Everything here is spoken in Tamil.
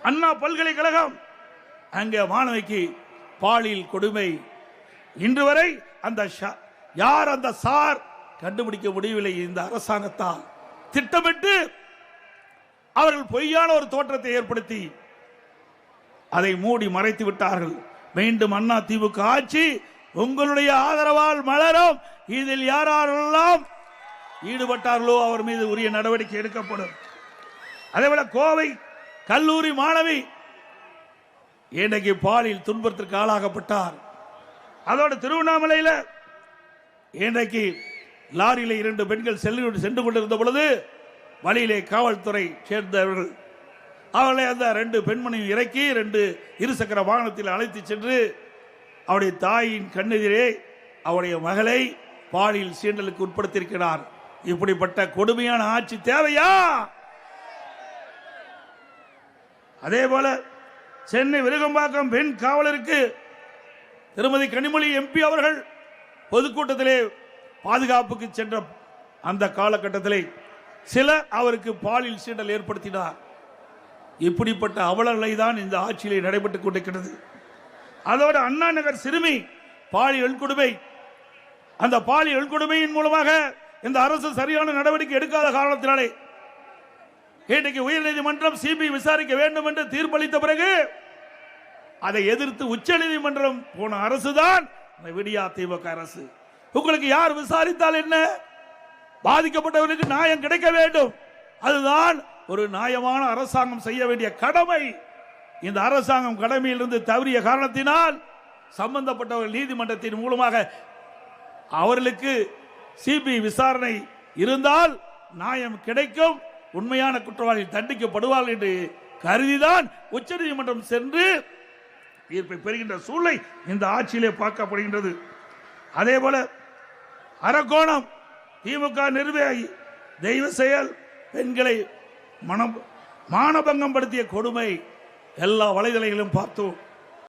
அண்ணா பல்கலைக்கழகம், அங்கே மாணவிக்கு பாலியல் கொடுமை. இன்று வரை அந்த யார் அந்த சார் கண்டுபிடிக்க முடியவில்லை. இந்த அரசாங்கத்தால் திட்டமிட்டு அவர்கள் பொய்யான ஒரு தோற்றத்தை ஏற்படுத்தி அதை மூடி மறைத்து விட்டார்கள். மீண்டும் அண்ணா திமுக ஆட்சி உங்களுடைய ஆதரவால் மலரும். இதில் யாரெல்லாம் ஈடுபட்டார்களோ அவர் மீது உரிய நடவடிக்கை எடுக்கப்படும். அதேபோல கோவை கல்லூரி மாணவி இன்றைக்கு பாலியல் துன்பத்திற்கு ஆளாகப்பட்டார். அதோடு திருவண்ணாமலையில் இன்றைக்கு லாரியில 2 பெண்கள் சென்று கொண்டிருந்த பொழுது வழியிலே காவல்துறை சேர்ந்தவர்கள் அவர்களை அந்த 2 பெண்மணியும் இறக்கி 2 இருசக்கர வாகனத்தில் அழைத்து சென்று அவருடைய தாயின் கண்ணெதிரே அவருடைய மகளை பாலியல் சீண்டலுக்கு உட்படுத்தியிருக்கிறார். இப்படிப்பட்ட கொடுமையான ஆட்சி தேவையா? அதே போல சென்னை விருகம்பாக்கம் பெண் காவலருக்கு திருமதி கனிமொழி எம்பி அவர்கள் பொதுக்கூட்டத்திலே பாதுகாப்புக்கு சென்ற அந்த காலகட்டத்திலே சிலர் அவருக்கு பாலியல் சீண்டல் ஏற்படுத்தினார். இப்படிப்பட்ட அவலநிலை தான் இந்த ஆட்சியிலே நடைபெற்றுக் கொண்டிருக்கிறது. அதோடு அண்ணா நகர் சிறுமி பாலியல் கொடுமை, அந்த பாலியல் கொடுமையின் மூலமாக இந்த அரசு சரியான நடவடிக்கை எடுக்காத காரணத்தினாலே இன்றைக்கு உயர்நீதிமன்றம் சிபிஐ விசாரிக்க வேண்டும் என்று தீர்ப்பளித்த பிறகு அதை எதிர்த்து உச்ச நீதிமன்றம் போன அரசுதான் விடியா திமுக அரசு. உங்களுக்கு யார் விசாரித்தால் என்ன? பாதிக்கப்பட்டவர்களுக்கு நியாயம் கிடைக்க வேண்டும். அதுதான் ஒரு நியாயமான அரசாங்கம் செய்ய வேண்டிய கடமை. இந்த அரசாங்கம் கடமையிலிருந்து தவறிய காரணத்தினால் சம்பந்தப்பட்டவர்கள் நீதிமன்றத்தின் மூலமாக அவர்களுக்கு சிபிஐ விசாரணை இருந்தால் நியாயம் கிடைக்கும், உண்மையான குற்றவாளிகள் தண்டிக்கப்படுவார்கள் என்று கருதிதான் உச்ச நீதிமன்றம் சென்று தீர்ப்பை பெறுகின்ற சூழ்நிலை இந்த ஆட்சியிலே பார்க்கப்படுகின்றது. அதே போல அரக்கோணம் திமுக நிர்வாகி தெய்வ செயல் பெண்களை மானபங்கம் படுத்திய கொடுமை எல்லா வலைதளங்களிலும் பார்த்தோம்.